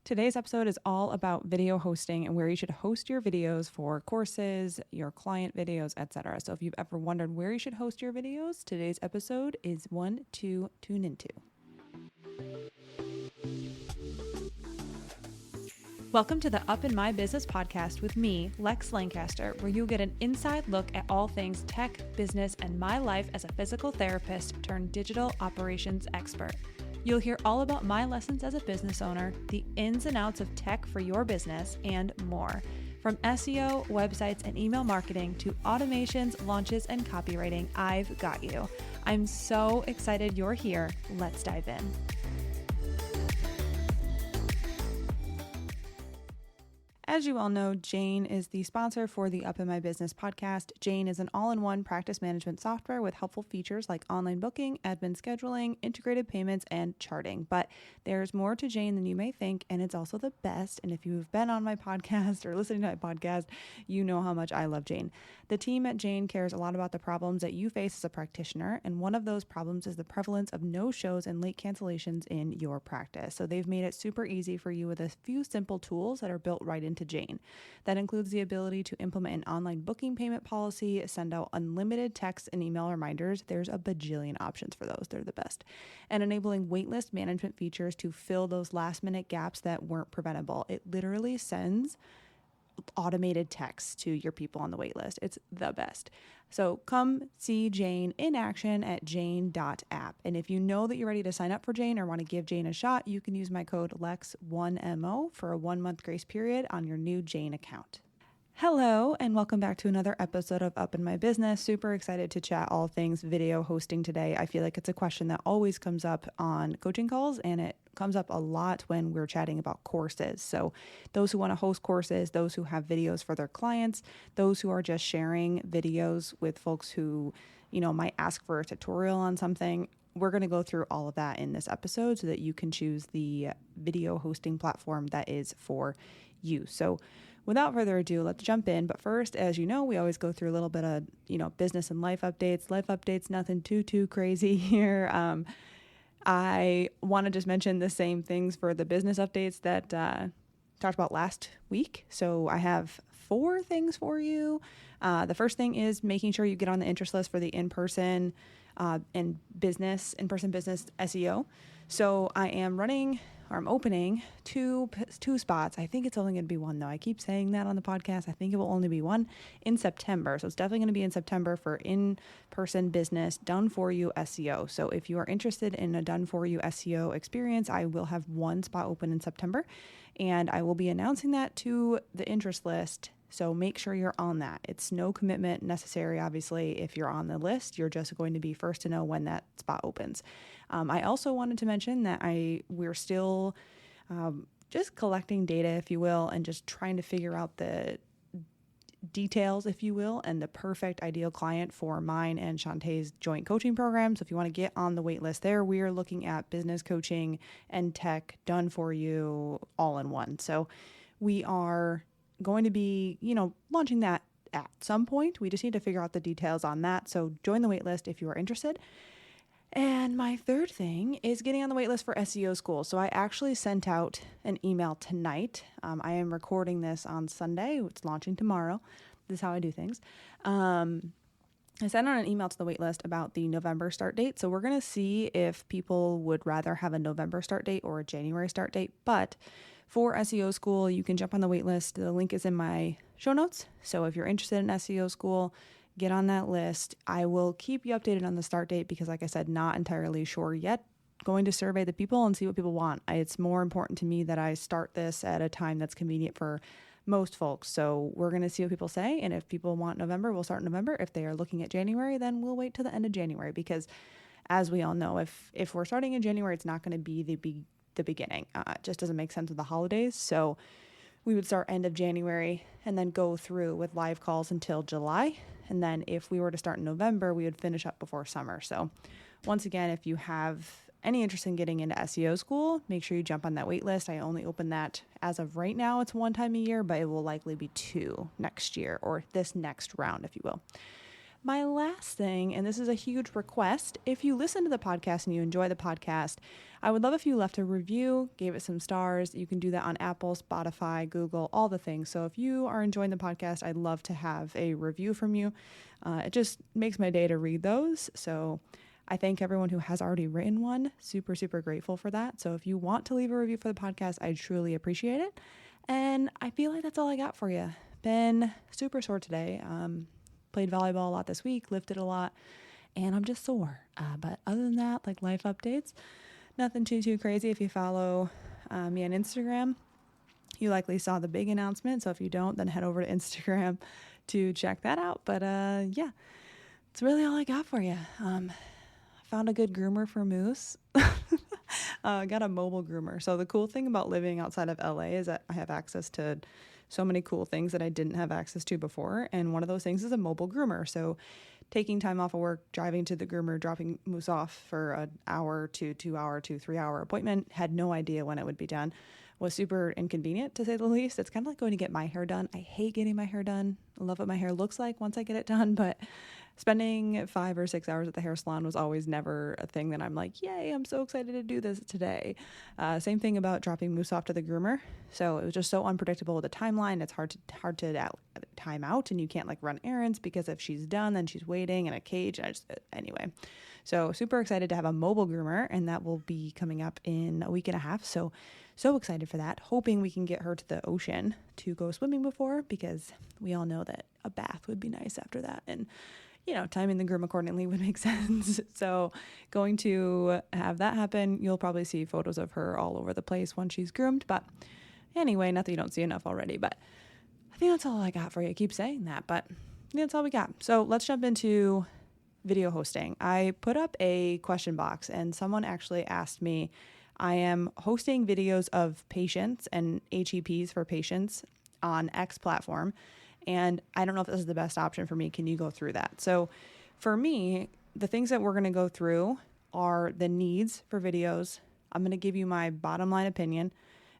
Today's episode is all about video hosting and where you should host your videos for courses, your client videos, etc. So if you've ever wondered where you should host your videos, today's episode is one to tune into. Welcome to the Up in My Business podcast with me, Lex Lancaster, where you'll get an inside look at all things tech, business, and my life as a physical therapist turned digital operations expert. You'll hear all about my lessons as a business owner, the ins and outs of tech for your business, and more. From SEO, websites, and email marketing to automations, launches, and copywriting, I've got you. I'm so excited you're here. Let's dive in. As you all know, Jane is the sponsor for the Up in My Business podcast. Jane is an all-in-one practice management software with helpful features like online booking, admin scheduling, integrated payments, and charting. But there's more to Jane than you may think, and it's also the best. And if you've been on my podcast or listening to my podcast, you know how much I love Jane. The team at Jane cares a lot about the problems that you face as a practitioner, and one of those problems is the prevalence of no-shows and late cancellations in your practice. So they've made it super easy for you with a few simple tools that are built right into Jane. That includes the ability to implement an online booking payment policy, send out unlimited text and email reminders. There's a bajillion options for those. They're the best. And enabling waitlist management features to fill those last minute gaps that weren't preventable. It literally sends automated text to your people on the waitlist. It's the best. So come see Jane in action at jane.app. And if you know that you're ready to sign up for Jane or want to give Jane a shot, you can use my code LEX1MO for a 1-month grace period on your new Jane account. Hello, and welcome back to another episode of Up in My Business. Super excited to chat all things video hosting today. I feel like it's a question that always comes up on coaching calls, and it comes up a lot when we're chatting about courses. So those who want to host courses, those who have videos for their clients, those who are just sharing videos with folks who, might ask for a tutorial on something. We're going to go through all of that in this episode so that you can choose the video hosting platform that is for you. So without further ado, let's jump in. But first, as you know, we always go through a little bit of, business and life updates. Life updates, nothing too crazy here. I want to just mention the same things for the business updates that talked about last week. So I have 4 things for you. The first thing is making sure you get on the interest list for the in-person business SEO. So I'm opening two spots. I think it's only going to be one though. I keep saying that on the podcast. I think it will only be one in September. So it's definitely going to be in September for in-person business done for you SEO. So if you are interested in a done for you SEO experience, I will have one spot open in September, and I will be announcing that to the interest list. So make sure you're on that. It's no commitment necessary, obviously. If you're on the list, you're just going to be first to know when that spot opens. I also wanted to mention that we're still just collecting data, if you will, and just trying to figure out the details, if you will, and the perfect ideal client for mine and Shantae's joint coaching program. So if you want to get on the wait list there, we are looking at business coaching and tech done for you all in one. So we are going to be, launching that at some point. We just need to figure out the details on that. So join the waitlist if you are interested. And my third thing is getting on the waitlist for SEO school. So I actually sent out an email tonight. I am recording this on Sunday. It's launching tomorrow. This is how I do things. I sent out an email to the waitlist about the November start date. So we're going to see if people would rather have a November start date or a January start date. But for SEO school, you can jump on the waitlist. The link is in my show notes. So if you're interested in SEO school, get on that list. I will keep you updated on the start date because, like I said, not entirely sure yet. Going to survey the people and see what people want. It's more important to me that I start this at a time that's convenient for most folks. So we're going to see what people say. And if people want November, we'll start in November. If they are looking at January, then we'll wait till the end of January because, as we all know, if we're starting in January, it's not going to be the beginning. It just doesn't make sense with the holidays. So we would start end of January and then go through with live calls until July. And then if we were to start in November, we would finish up before summer. So once again, if you have any interest in getting into SEO school, make sure you jump on that wait list. I only open that as of right now. It's 1 time a year, but it will likely be 2 next year or this next round, if you will. My last thing, and this is a huge request, if you listen to the podcast and you enjoy the podcast, I would love if you left a review, gave it some stars. You can do that on Apple, Spotify, Google, all the things. So if you are enjoying the podcast, I'd love to have a review from you. It just makes my day to read those. So I thank everyone who has already written one. Super, super grateful for that. So if you want to leave a review for the podcast, I truly appreciate it. And I feel like that's all I got for you. Been super sore today. Played volleyball a lot this week, lifted a lot, and I'm just sore. But other than that, like life updates, nothing too crazy. If you follow me on Instagram, you likely saw the big announcement. So if you don't, then head over to Instagram to check that out. But yeah, it's really all I got for you. Found a good groomer for Moose. Got a mobile groomer. So the cool thing about living outside of LA is that I have access to so many cool things that I didn't have access to before. And one of those things is a mobile groomer. So taking time off of work, driving to the groomer, dropping Moose off for an hour to 2 hour to 3 hour appointment, had no idea when it would be done, was super inconvenient to say the least. It's kind of like going to get my hair done. I hate getting my hair done. I love what my hair looks like once I get it done, but spending 5 or 6 hours at the hair salon was always never a thing that I'm like, yay, I'm so excited to do this today. Same thing about dropping Moose off to the groomer. So it was just so unpredictable with the timeline. It's hard to time out, and you can't like run errands because if she's done, then she's waiting in a cage. Anyway, so super excited to have a mobile groomer, and that will be coming up in a week and a half. So excited for that. Hoping we can get her to the ocean to go swimming before, because we all know that a bath would be nice after that. And timing the groom accordingly would make sense. So going to have that happen. You'll probably see photos of her all over the place when she's groomed. But anyway, not that you don't see enough already, but I think that's all I got for you. I keep saying that, but that's all we got. So let's jump into video hosting. I put up a question box and someone actually asked me, I am hosting videos of patients and HEPs for patients on X platform. And I don't know if this is the best option for me. Can you go through that? So for me, the things that we're going to go through are the needs for videos. I'm going to give you my bottom line opinion.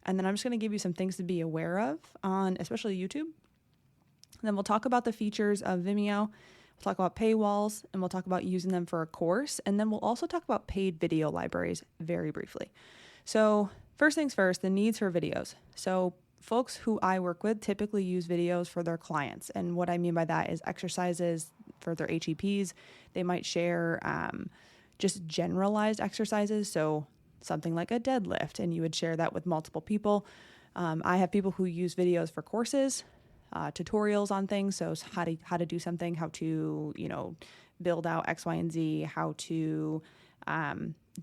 And then I'm just going to give you some things to be aware of on especially YouTube. And then we'll talk about the features of Vimeo. We'll talk about paywalls, and we'll talk about using them for a course. And then we'll also talk about paid video libraries very briefly. So first things first, the needs for videos. So folks who I work with typically use videos for their clients. And what I mean by that is exercises for their HEPs. They might share just generalized exercises. So something like a deadlift, and you would share that with multiple people. I have people who use videos for courses, tutorials on things. So how to do something, how to, build out X, Y, and Z, how to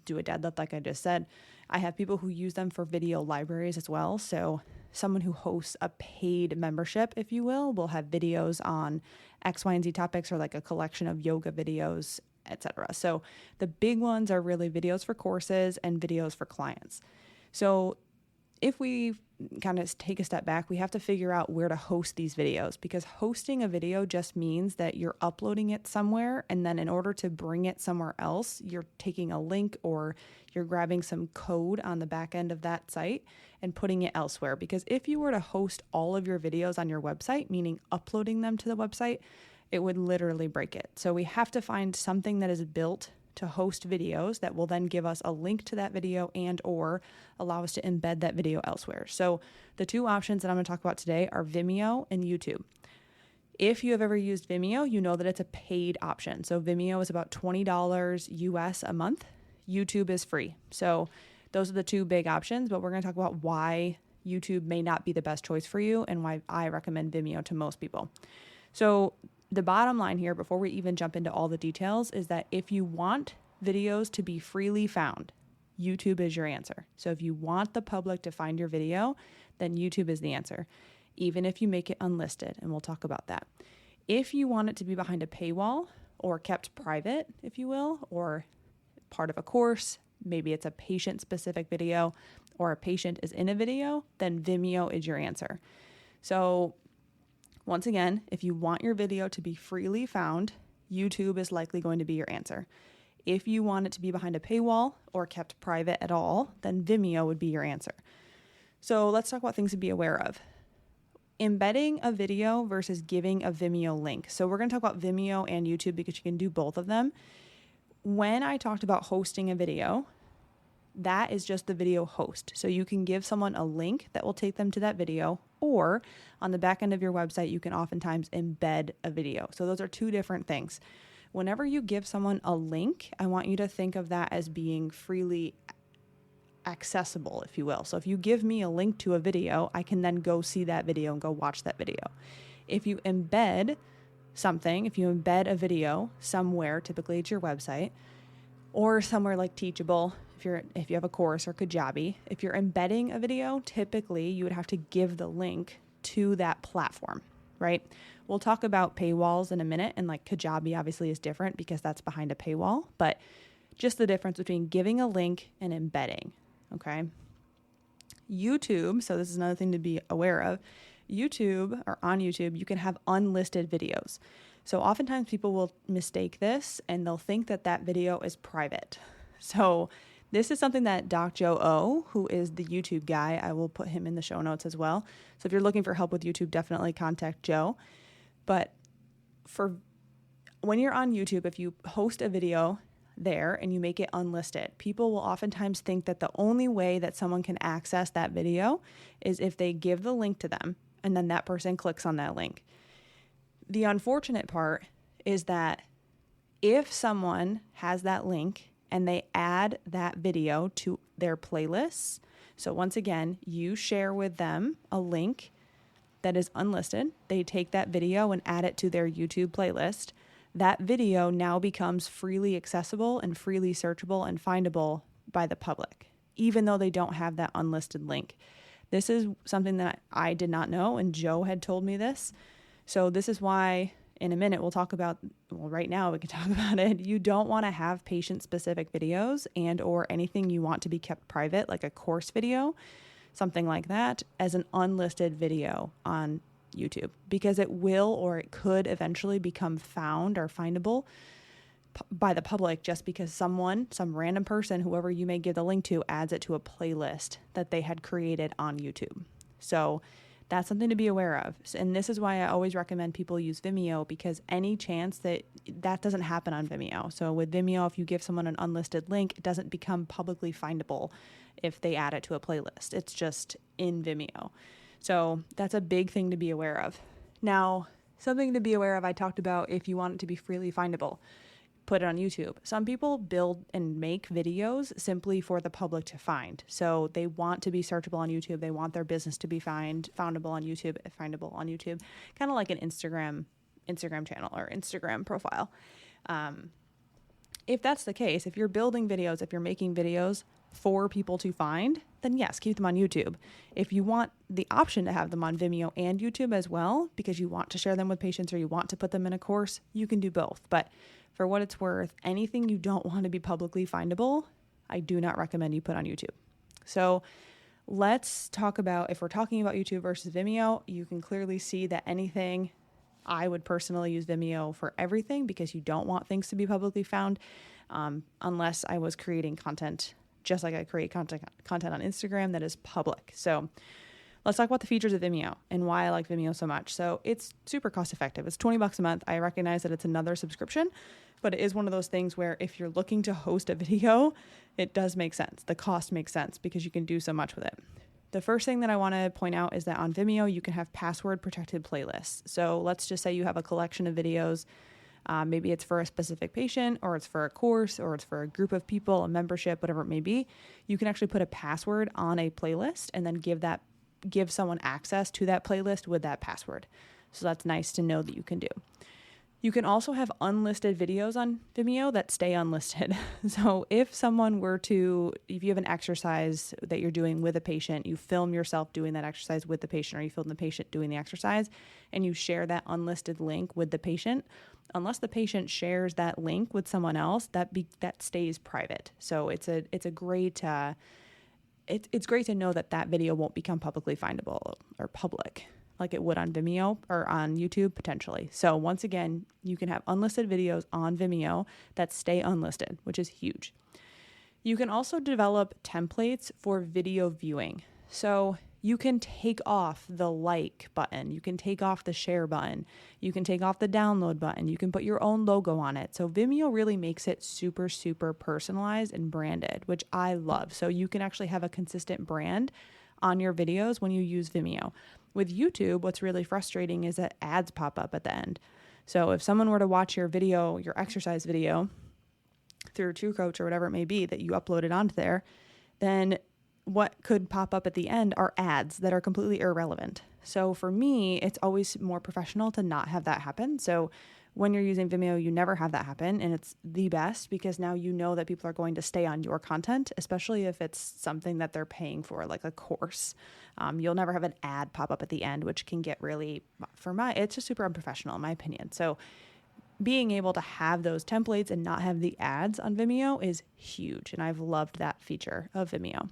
do a deadlift, like I just said. I have people who use them for video libraries as well. So someone who hosts a paid membership, if you will have videos on X, Y, and Z topics, or like a collection of yoga videos, etc. So the big ones are really videos for courses and videos for clients. So if we kind of take a step back, we have to figure out where to host these videos, because hosting a video just means that you're uploading it somewhere, and then in order to bring it somewhere else, you're taking a link or you're grabbing some code on the back end of that site and putting it elsewhere. Because if you were to host all of your videos on your website, meaning uploading them to the website, it would literally break it. So we have to find something that is built to host videos that will then give us a link to that video and or allow us to embed that video elsewhere. So the two options that I'm going to talk about today are Vimeo and YouTube. If you have ever used Vimeo, you know that it's a paid option. So Vimeo is about $20 US a month. YouTube is free. So those are the two big options, but we're going to talk about why YouTube may not be the best choice for you and why I recommend Vimeo to most people. So the bottom line here, before we even jump into all the details, is that if you want videos to be freely found, YouTube is your answer. So if you want the public to find your video, then YouTube is the answer, even if you make it unlisted, and we'll talk about that. If you want it to be behind a paywall or kept private, if you will, or part of a course, maybe it's a patient-specific video or a patient is in a video, then Vimeo is your answer. So once again, if you want your video to be freely found, YouTube is likely going to be your answer. If you want it to be behind a paywall or kept private at all, then Vimeo would be your answer. So let's talk about things to be aware of. embedding a video versus giving a Vimeo link. So we're going to talk about Vimeo and YouTube because you can do both of them. When I talked about hosting a video, that is just the video host. So you can give someone a link that will take them to that video, or on the back end of your website, you can oftentimes embed a video. So those are two different things. Whenever you give someone a link, I want you to think of that as being freely accessible, if you will. So if you give me a link to a video, I can then go see that video and go watch that video. If you embed something, if you embed a video somewhere, typically it's your website, or somewhere like Teachable, if you have a course, or Kajabi, if you're embedding a video, typically you would have to give the link to that platform, right? We'll talk about paywalls in a minute, and like Kajabi obviously is different because that's behind a paywall, but just the difference between giving a link and embedding, okay? YouTube, so this is another thing to be aware of. YouTube, or on YouTube, you can have unlisted videos. So oftentimes people will mistake this and they'll think that that video is private. So this is something that Doc Joe O, who is the YouTube guy, I will put him in the show notes as well. So if you're looking for help with YouTube, definitely contact Joe. But for when you're on YouTube, if you host a video there and you make it unlisted, people will oftentimes think that the only way that someone can access that video is if they give the link to them and then that person clicks on that link. The unfortunate part is that if someone has that link and they add that video to their playlists, so once again, you share with them a link that is unlisted, they take that video and add it to their YouTube playlist, that video now becomes freely accessible and freely searchable and findable by the public, even though they don't have that unlisted link. This is something that I did not know, and Joe had told me this. So this is why in a minute we'll talk about, well, right now we can talk about it. You don't want to have patient-specific videos and or anything you want to be kept private, like a course video, something like that, as an unlisted video on YouTube, because it will or it could eventually become found or findable by the public just because some random person, whoever you may give the link to, adds it to a playlist that they had created on YouTube. So that's something to be aware of. And this is why I always recommend people use Vimeo, because any chance that doesn't happen on Vimeo. So with Vimeo, if you give someone an unlisted link, it doesn't become publicly findable if they add it to a playlist. It's just in Vimeo. So that's a big thing to be aware of. Now, something to be aware of, I talked about if you want it to be freely findable, put it on YouTube. Some people build and make videos simply for the public to find. So they want to be searchable on YouTube. They want their business to be foundable on YouTube, findable on YouTube, kind of like an Instagram channel or Instagram profile. If that's the case, if you're building videos, if you're making videos for people to find, then yes, keep them on YouTube. If you want the option to have them on Vimeo and YouTube as well, because you want to share them with patients or you want to put them in a course, you can do both. But for what it's worth, anything you don't want to be publicly findable, I do not recommend you put on YouTube. So let's talk about, if we're talking about YouTube versus Vimeo, you can clearly see that I would personally use Vimeo for everything because you don't want things to be publicly found unless I was creating content just like I create content on Instagram that is public. So let's talk about the features of Vimeo and why I like Vimeo so much. So it's super cost effective. It's $20 a month. I recognize that it's another subscription, but it is one of those things where if you're looking to host a video, it does make sense. The cost makes sense because you can do so much with it. The first thing that I want to point out is that on Vimeo, you can have password protected playlists. So let's just say you have a collection of videos. Maybe it's for a specific patient, or it's for a course, or it's for a group of people, a membership, whatever it may be. You can actually put a password on a playlist and then give someone access to that playlist with that password. So that's nice to know that you can do. You can also have unlisted videos on Vimeo that stay unlisted. So if you have an exercise that you're doing with a patient, you film yourself doing that exercise with the patient, or you film the patient doing the exercise, and you share that unlisted link with the patient, unless the patient shares that link with someone else, that stays private. So it's great to know that video won't become publicly findable or public like it would on Vimeo or on YouTube potentially. So once again, you can have unlisted videos on Vimeo that stay unlisted, which is huge. You can also develop templates for video viewing. So you can take off the like button. You can take off the share button. You can take off the download button. You can put your own logo on it. So Vimeo really makes it super, super personalized and branded, which I love. So you can actually have a consistent brand on your videos when you use Vimeo. With YouTube, what's really frustrating is that ads pop up at the end. So if someone were to watch your video, your exercise video through True Coach or whatever it may be that you uploaded onto there, then what could pop up at the end are ads that are completely irrelevant. So for me, it's always more professional to not have that happen. So when you're using Vimeo, you never have that happen. And it's the best because now you know that people are going to stay on your content, especially if it's something that they're paying for, like a course. You'll never have an ad pop up at the end, which can get really, it's just super unprofessional in my opinion. So being able to have those templates and not have the ads on Vimeo is huge. And I've loved that feature of Vimeo.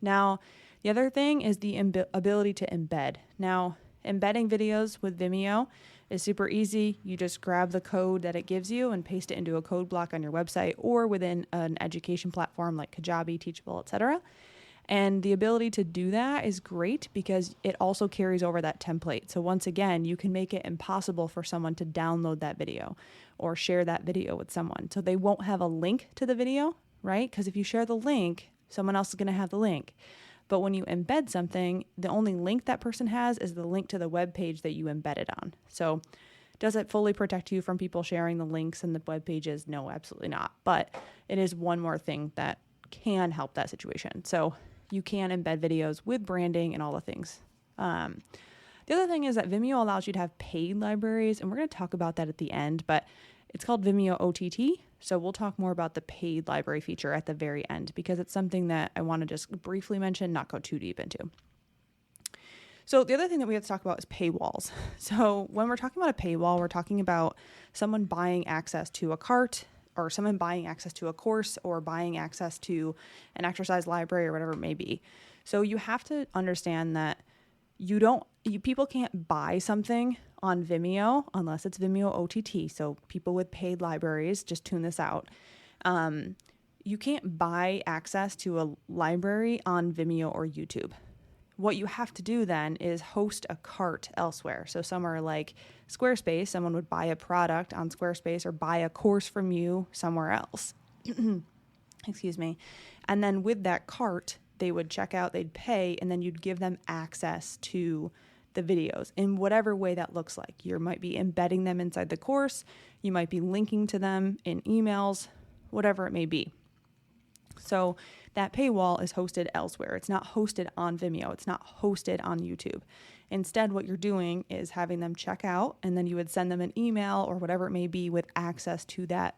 Now, the other thing is the ability to embed. Now, embedding videos with Vimeo is super easy. You just grab the code that it gives you and paste it into a code block on your website or within an education platform like Kajabi, Teachable, etc. And the ability to do that is great because it also carries over that template. So once again, you can make it impossible for someone to download that video or share that video with someone. So they won't have a link to the video, right? Because if you share the link, someone else is going to have the link. But when you embed something, the only link that person has is the link to the web page that you embedded on. So does it fully protect you from people sharing the links and the web pages? No, absolutely not. But it is one more thing that can help that situation. So you can embed videos with branding and all the things. The other thing is that Vimeo allows you to have paid libraries, and we're going to talk about that at the end, but it's called Vimeo OTT. So we'll talk more about the paid library feature at the very end because it's something that I want to just briefly mention, not go too deep into. So the other thing that we have to talk about is paywalls. So when we're talking about a paywall, we're talking about someone buying access to a cart or someone buying access to a course or buying access to an exercise library or whatever it may be. So you have to understand that people can't buy something on Vimeo unless it's Vimeo OTT. So people with paid libraries, just tune this out. You can't buy access to a library on Vimeo or YouTube. What you have to do then is host a cart elsewhere. So somewhere like Squarespace, someone would buy a product on Squarespace or buy a course from you somewhere else. Excuse me. And then with that cart, they would check out, they'd pay, and then you'd give them access to the videos in whatever way that looks like. You might be embedding them inside the course. You might be linking to them in emails, whatever it may be. So that paywall is hosted elsewhere. It's not hosted on Vimeo. It's not hosted on YouTube. Instead, what you're doing is having them check out, and then you would send them an email or whatever it may be with access to that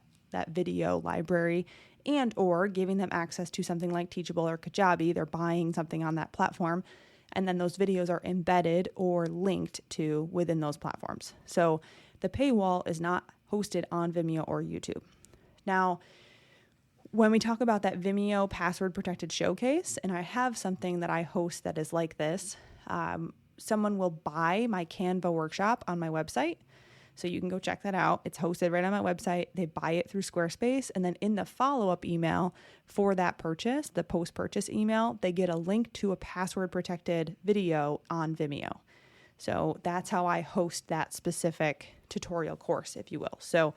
video library and or giving them access to something like Teachable or Kajabi. They're buying something on that platform, and then those videos are embedded or linked to within those platforms. So the paywall is not hosted on Vimeo or YouTube. Now, when we talk about that Vimeo password protected showcase, and I have something that I host that is like this, someone will buy my Canva workshop on my website. So you can go check that out. It's hosted right on my website. They buy it through Squarespace. And then in the follow-up email for that purchase, the post-purchase email, they get a link to a password protected video on Vimeo. So that's how I host that specific tutorial course, if you will. So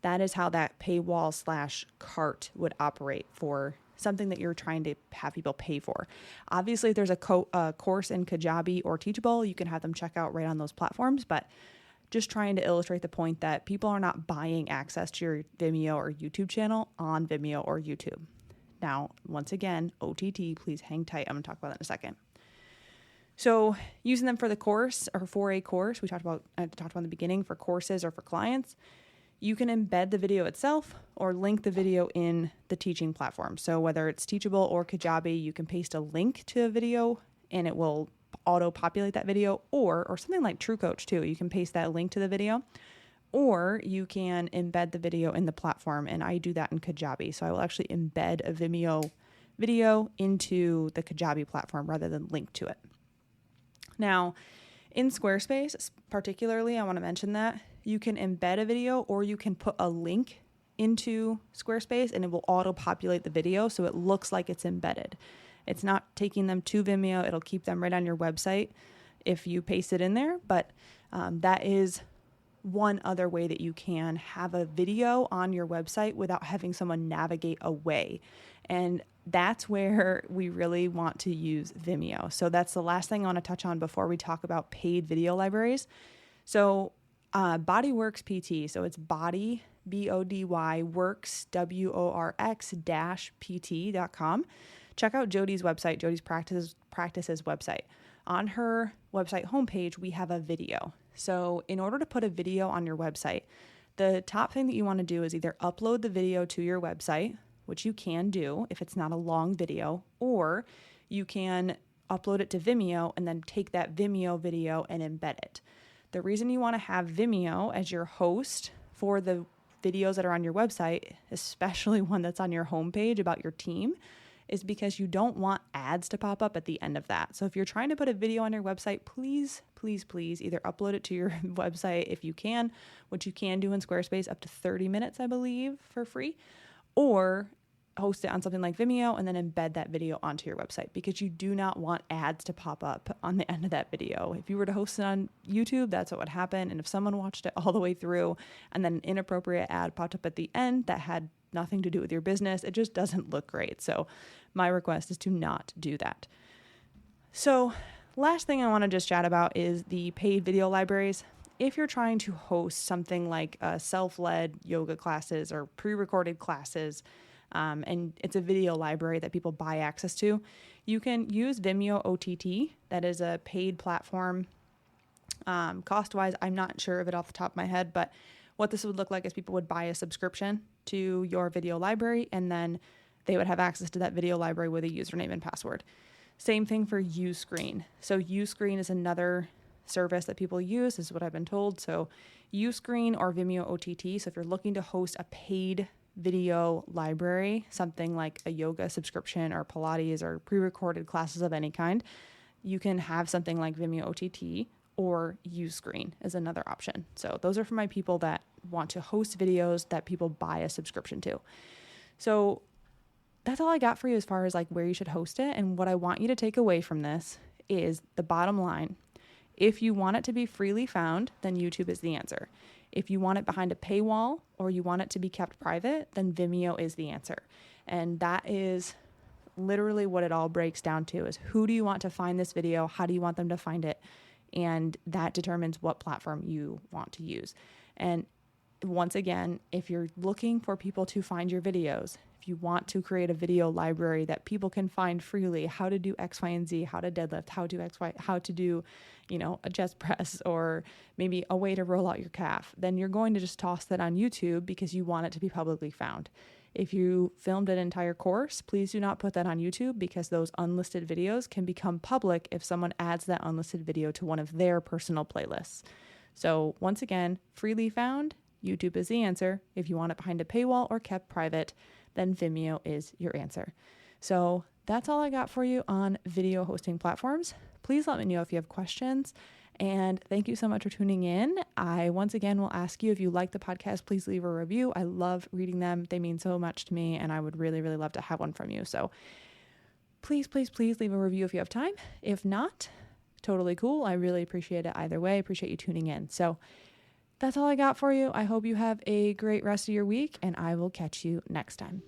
that is how that paywall / cart would operate for something that you're trying to have people pay for. Obviously, if there's a course in Kajabi or Teachable, you can have them check out right on those platforms, but just trying to illustrate the point that people are not buying access to your Vimeo or YouTube channel on Vimeo or YouTube. Now, once again, OTT, please hang tight. I'm going to talk about that in a second. So using them for the course or for a course, I talked about in the beginning for courses or for clients, you can embed the video itself or link the video in the teaching platform. So whether it's Teachable or Kajabi, you can paste a link to a video and it will auto-populate that video, or something like True Coach too. You can paste that link to the video, or you can embed the video in the platform, and I do that in Kajabi. So I will actually embed a Vimeo video into the Kajabi platform rather than link to it. Now, in Squarespace, particularly, I want to mention that you can embed a video or you can put a link into Squarespace and it will auto-populate the video so it looks like it's embedded. It's not taking them to Vimeo. It'll keep them right on your website if you paste it in there. But that is one other way that you can have a video on your website without having someone navigate away. And that's where we really want to use Vimeo. So that's the last thing I want to touch on before we talk about paid video libraries. So Bodyworks PT, so it's body, BODY, works, WORX -PT.com. Check out Jody's website, Jody's practices website. On her website homepage, we have a video. So in order to put a video on your website, the top thing that you want to do is either upload the video to your website, which you can do if it's not a long video, or you can upload it to Vimeo and then take that Vimeo video and embed it. The reason you want to have Vimeo as your host for the videos that are on your website, especially one that's on your homepage about your team, is because you don't want ads to pop up at the end of that. So if you're trying to put a video on your website, please either upload it to your website if you can, which you can do in Squarespace up to 30 minutes, I believe, for free, or host it on something like Vimeo and then embed that video onto your website, because you do not want ads to pop up on the end of that video. If you were to host it on YouTube, that's what would happen. And if someone watched it all the way through and then an inappropriate ad popped up at the end that had nothing to do with your business, it just doesn't look great. So my request is to not do that. So last thing I want to just chat about is the paid video libraries. If you're trying to host something like self-led yoga classes or pre-recorded classes, and it's a video library that people buy access to, you can use Vimeo OTT. That is a paid platform. Cost-wise, I'm not sure of it off the top of my head, but what this would look like is people would buy a subscription to your video library, and then they would have access to that video library with a username and password. Same thing for Uscreen. So Uscreen is another service that people use, is what I've been told. So Uscreen or Vimeo OTT. So if you're looking to host a paid video library, something like a yoga subscription or Pilates or pre-recorded classes of any kind, you can have something like Vimeo OTT, or Uscreen is another option. So those are for my people that want to host videos that people buy a subscription to. So that's all I got for you as far as like where you should host it. And what I want you to take away from this is the bottom line. If you want it to be freely found, then YouTube is the answer. If you want it behind a paywall or you want it to be kept private, then Vimeo is the answer. And that is literally what it all breaks down to, is who do you want to find this video? How do you want them to find it? And that determines what platform you want to use. And once again, if you're looking for people to find your videos, if you want to create a video library that people can find freely, how to do X, Y, and Z, how to deadlift, how to do X, Y, how to do, a chest press, or maybe a way to roll out your calf, then you're going to just toss that on YouTube because you want it to be publicly found. If you filmed an entire course, please do not put that on YouTube, because those unlisted videos can become public if someone adds that unlisted video to one of their personal playlists. So once again, freely found, YouTube is the answer. If you want it behind a paywall or kept private, then Vimeo is your answer. So that's all I got for you on video hosting platforms. Please let me know if you have questions. And thank you so much for tuning in. I once again will ask you, if you like the podcast, please leave a review. I love reading them. They mean so much to me, and I would really, really love to have one from you. So please leave a review if you have time. If not, totally cool. I really appreciate it either way. I appreciate you tuning in. So that's all I got for you. I hope you have a great rest of your week, and I will catch you next time.